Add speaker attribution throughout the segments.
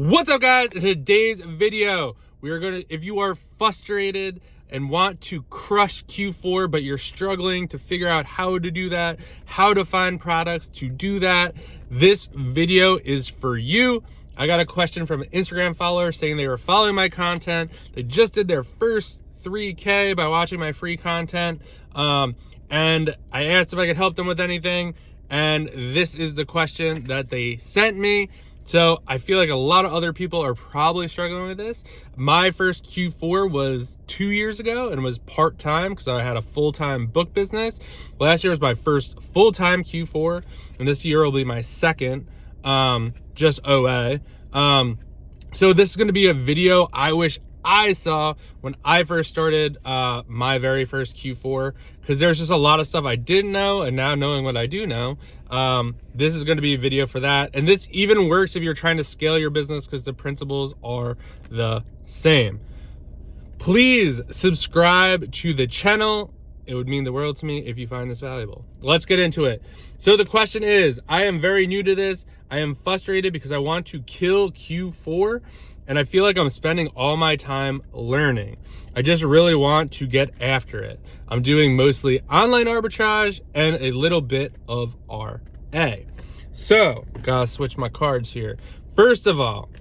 Speaker 1: What's up, guys? In today's video, if you are frustrated and want to crush Q4, but you're struggling to figure out how to do that, how to find products to do that, this video is for you. I got a question from an Instagram follower saying they were following my content. They just did their first 3K by watching my free content. And I asked if I could help them with anything. And this is the question that they sent me. So I feel like a lot of other people are probably struggling with this. My first Q4 was 2 years ago and was part-time because I had a full-time book business. Last year was my first full-time Q4, and this year will be my second, just OA. So this is going to be a video I wish I saw when I first started my very first Q4, because there's just a lot of stuff I didn't know, and now knowing what I do know, this is going to be a video for that. And this even works if you're trying to scale your business because the principles are the same. Please subscribe to the channel. It would mean the world to me if you find this valuable. Let's get into it. So the question is, I am very new to this. I am frustrated because I want to kill Q4. And I feel like I'm spending all my time learning. I just really want to get after it. I'm doing mostly online arbitrage and a little bit of RA. So, gotta switch my cards here. First of all,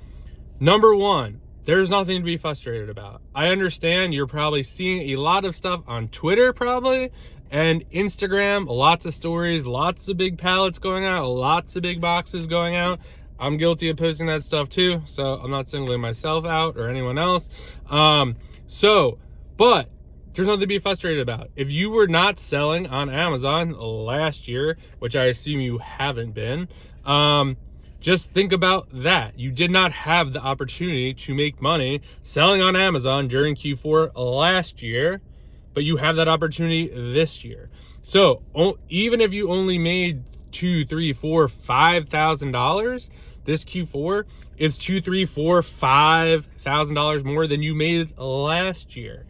Speaker 1: number one, there's nothing to be frustrated about. I understand you're probably seeing a lot of stuff on Twitter probably, and Instagram, lots of stories, lots of big pallets going out, lots of big boxes going out. I'm guilty of posting that stuff too, so I'm not singling myself out or anyone else. But there's nothing to be frustrated about. If you were not selling on Amazon last year, which I assume you haven't been, just think about that. You did not have the opportunity to make money selling on Amazon during Q4 last year, but you have that opportunity this year. So even if you only made $2,000, $3,000, $4,000, $5,000, this Q4 is $2,000, $3,000, $4,000, $5,000 more than you made last year.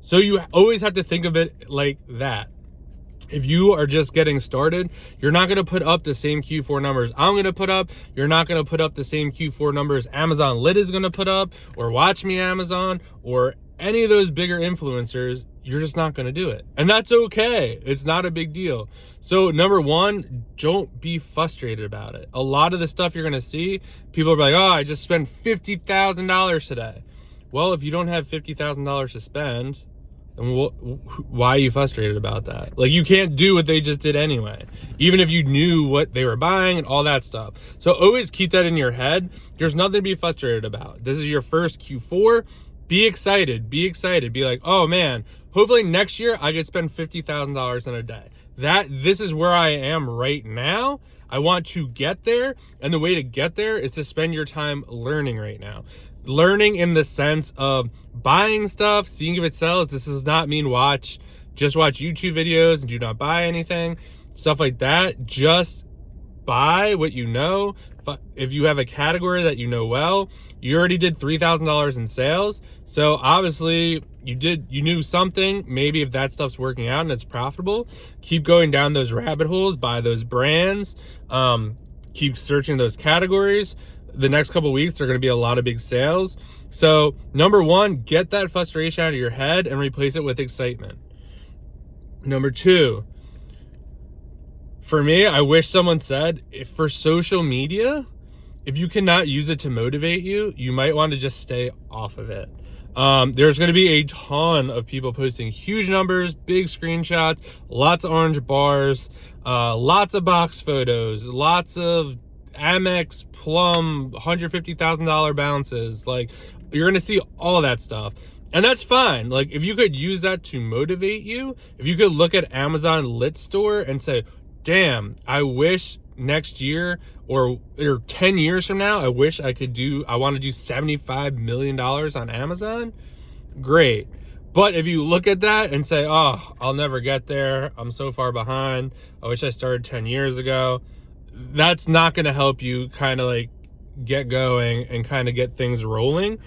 Speaker 1: So you always have to think of it like that. If you are just getting started, you're not going to put up the same Q4 numbers I'm going to put up. You're not going to put up the same Q4 numbers Amazon Lit is going to put up, or Watch Me Amazon, or any of those bigger influencers. You're just not going to do it. And that's okay. It's not a big deal. So number one, don't be frustrated about it. A lot of the stuff you're going to see, people are like, oh, I just spent $50,000 today. Well, if you don't have $50,000 to spend, then why are you frustrated about that? Like, you can't do what they just did anyway, even if you knew what they were buying and all that stuff. So always keep that in your head. There's nothing to be frustrated about. This is your first Q4. Be excited. Be excited. Be like, oh man, hopefully next year I could spend $50,000 in a day. This is where I am right now. I want to get there. And the way to get there is to spend your time learning right now. Learning in the sense of buying stuff, seeing if it sells. This does not mean just watch YouTube videos and do not buy anything, stuff like that. Just buy what you know. If you have a category that you know well, you already did $3,000 in sales. So obviously you knew something. Maybe if that stuff's working out and it's profitable, keep going down those rabbit holes, buy those brands, keep searching those categories. The next couple of weeks, there are going to be a lot of big sales. So number one, get that frustration out of your head and replace it with excitement. Number two, for me, I wish someone said, for social media, if you cannot use it to motivate you, you might want to just stay off of it. There's going to be a ton of people posting huge numbers, big screenshots, lots of orange bars, lots of box photos, lots of Amex Plum $150,000 balances. Like, you're going to see all that stuff. And that's fine. Like, if you could use that to motivate you, if you could look at Amazon Lit Store and say, damn, I wish next year or 10 years from now, I want to do $75 million on Amazon. Great. But if you look at that and say, oh, I'll never get there, I'm so far behind, I wish I started 10 years ago, that's not going to help you kind of like get going and kind of get things rolling.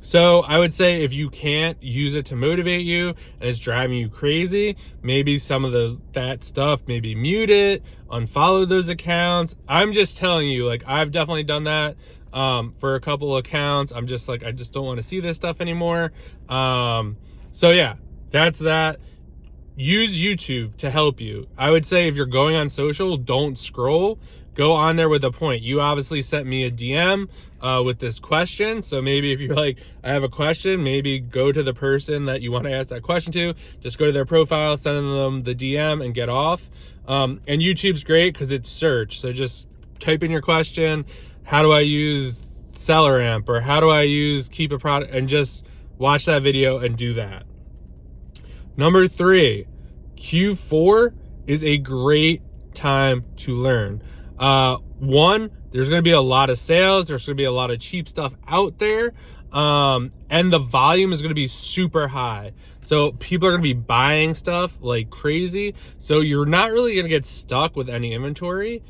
Speaker 1: So I would say if you can't use it to motivate you and it's driving you crazy, maybe some of that stuff, maybe mute it, unfollow those accounts. I'm just telling you, like, I've definitely done that. For a couple accounts, I'm just like, I just don't want to see this stuff anymore. So yeah, that's that. Use YouTube to help you. I would say if you're going on social, don't scroll. Go on there with a point. You obviously sent me a DM with this question. So maybe if you're like, I have a question, maybe go to the person that you want to ask that question to. Just go to their profile, send them the DM and get off. And YouTube's great because it's search. So just type in your question. How do I use Seller Amp, or how do I use Keep a Product, and just watch that video and do that. Number 3, Q4 is a great time to learn. One, there's going to be a lot of sales. There's going to be a lot of cheap stuff out there. And the volume is going to be super high. So people are going to be buying stuff like crazy. So you're not really going to get stuck with any inventory.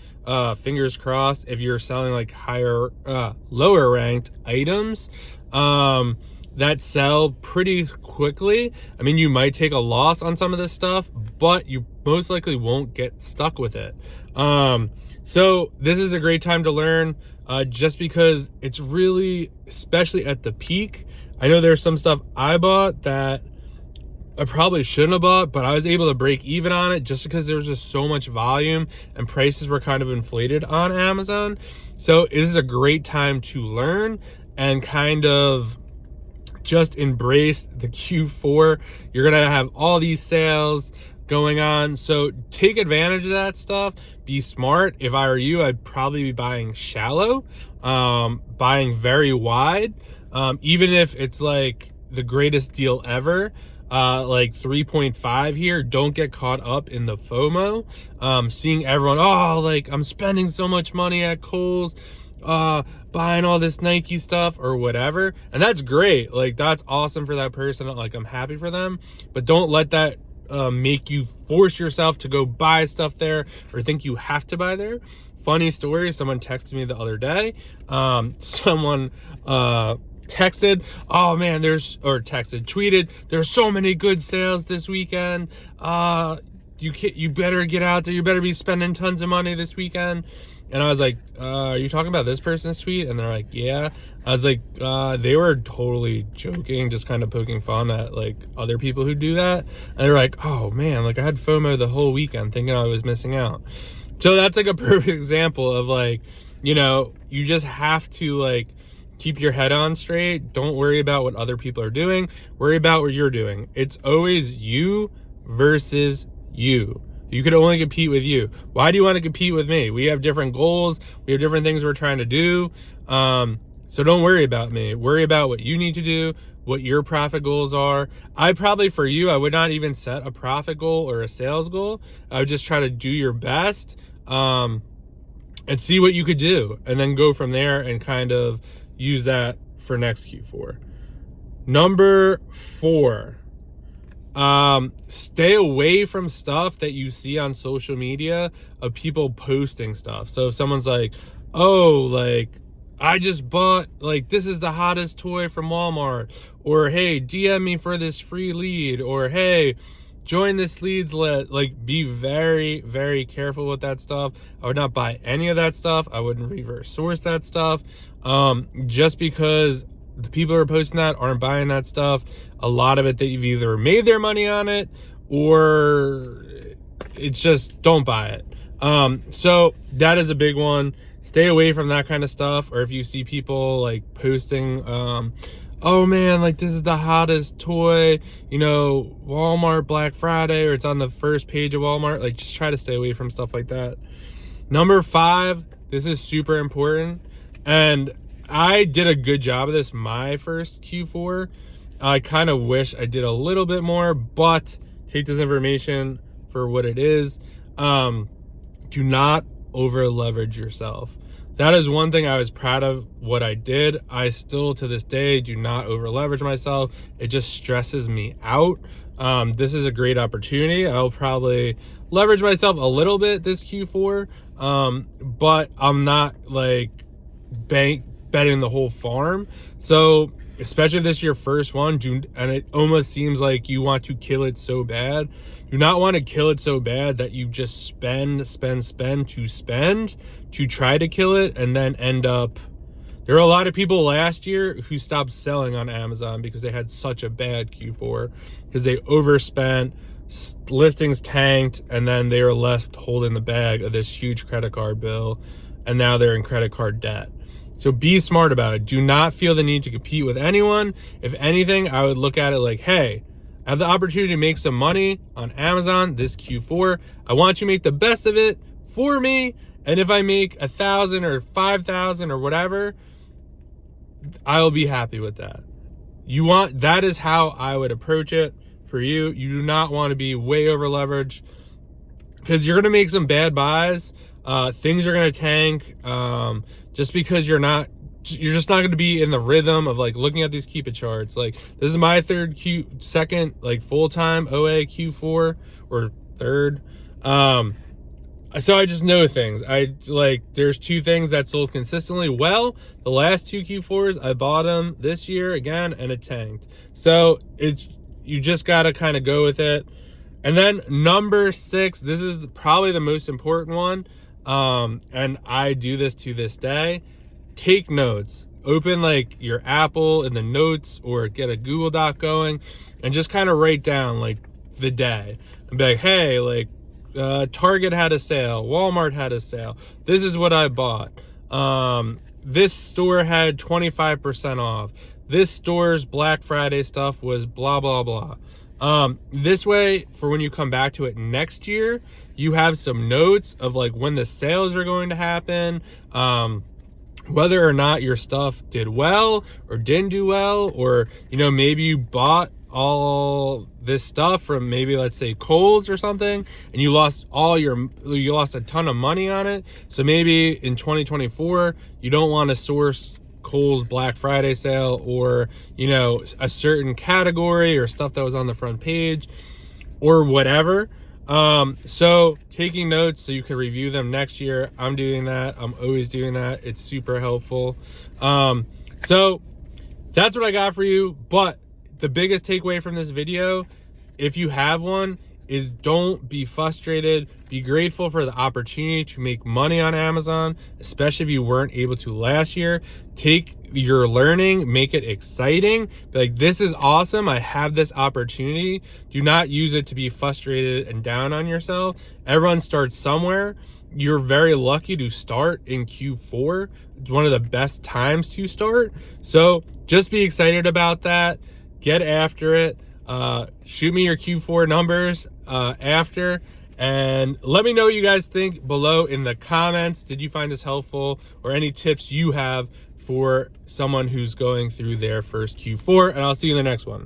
Speaker 1: Fingers crossed if you're selling like lower ranked items. That sell pretty quickly. I mean, you might take a loss on some of this stuff, but you most likely won't get stuck with it. So this is a great time to learn, just because it's really, especially at the peak. I know there's some stuff I bought that I probably shouldn't have bought, but I was able to break even on it just because there was just so much volume and prices were kind of inflated on Amazon. So this is a great time to learn and kind of just embrace the Q4. You're gonna have all these sales going on, so take advantage of that stuff. Be smart. If I were you, I'd probably be buying shallow, buying very wide, even if it's like the greatest deal ever, like 3.5 here. Don't get caught up in the FOMO, seeing everyone, oh, like I'm spending so much money at Kohl's, buying all this Nike stuff or whatever, and that's great. Like that's awesome for that person. Like I'm happy for them, but don't let that make you force yourself to go buy stuff there or think you have to buy there. Funny story, someone texted me the other day. Someone tweeted, there's so many good sales this weekend. You better get out there. You better be spending tons of money this weekend. And I was like, are you talking about this person's tweet? And they're like, yeah. I was like, they were totally joking, just kind of poking fun at like other people who do that. And they're like, oh man, like I had FOMO the whole weekend thinking I was missing out. So that's like a perfect example of like, you just have to like keep your head on straight. Don't worry about what other people are doing. Worry about what you're doing. It's always you versus you. You could only compete with you. Why do you want to compete with me? We have different goals. We have different things we're trying to do. So don't worry about me. Worry about what you need to do, what your profit goals are. I would not even set a profit goal or a sales goal. I would just try to do your best, and see what you could do, and then go from there and kind of use that for next Q4. Number 4. Stay away from stuff that you see on social media of people posting stuff. So if someone's like, oh, like I just bought, like, this is the hottest toy from Walmart, or hey, DM me for this free lead, or hey, join this leads list. Like, be very, very careful with that stuff. I would not buy any of that stuff. I wouldn't reverse source that stuff. Just because the people who are posting that aren't buying that stuff. A lot of it, they've either made their money on it or it's just don't buy it. So that is a big one. Stay away from that kind of stuff. Or if you see people like posting, oh man, like this is the hottest toy, Walmart Black Friday, or it's on the first page of Walmart, like just try to stay away from stuff like that. Number 5, this is super important. And I did a good job of this my first Q4. I kind of wish I did a little bit more, but take this information for what it is. Do not over leverage yourself. That is one thing I was proud of what I did. I still to this day do not over leverage myself. It just stresses me out. This is a great opportunity. I'll probably leverage myself a little bit this Q4, but I'm not like betting the whole farm. So especially if this is your first one, and it almost seems like you want to kill it so bad. Do not want to kill it so bad that you just spend to try to kill it and then end up There were a lot of people last year who stopped selling on Amazon because they had such a bad Q4, because they overspent, listings tanked, and then they were left holding the bag of this huge credit card bill, and now they're in credit card debt. So be smart about it. Do not feel the need to compete with anyone. If anything, I would look at it like, hey, I have the opportunity to make some money on Amazon this Q4. I want you to make the best of it for me. And if I make 1,000 or 5,000 or whatever, I'll be happy with that. That is how I would approach it for you. You do not want to be way over leveraged, because you're going to make some bad buys. Things are going to tank, just because you're just not going to be in the rhythm of like looking at these keep it charts. Like, this is my second like full-time OA Q4, or third. So I just know things. There's 2 things that sold consistently well. The last 2 Q4s, I bought them this year again, and it tanked. So you just got to kind of go with it. And then number 6, this is probably the most important one. And I do this to this day. Take notes. Open like your Apple in the notes, or get a Google Doc going, and just kind of write down like the day and be like, hey, like, Target had a sale, Walmart had a sale, this is what I bought. This store had 25% off. This store's Black Friday stuff was blah, blah, blah. This way, for when you come back to it next year, you have some notes of like when the sales are going to happen, whether or not your stuff did well or didn't do well, or, maybe you bought all this stuff from maybe, let's say, Kohl's or something, and you lost a ton of money on it. So maybe in 2024, you don't want to source Kohl's Black Friday sale, or, a certain category or stuff that was on the front page or whatever. So taking notes so you can review them next year. I'm doing that. I'm always doing that. It's super helpful. So that's what I got for you. But the biggest takeaway from this video, if you have one, is don't be frustrated. Be grateful for the opportunity to make money on Amazon, especially if you weren't able to last year. Take your learning, make it exciting. Be like, this is awesome. I have this opportunity. Do not use it to be frustrated and down on yourself. Everyone starts somewhere. You're very lucky to start in Q4. It's one of the best times to start. So just be excited about that. Get after it. Shoot me your Q4 numbers after, and let me know what you guys think below in the comments. Did you find this helpful, or any tips you have for someone who's going through their first Q4? And I'll see you in the next one.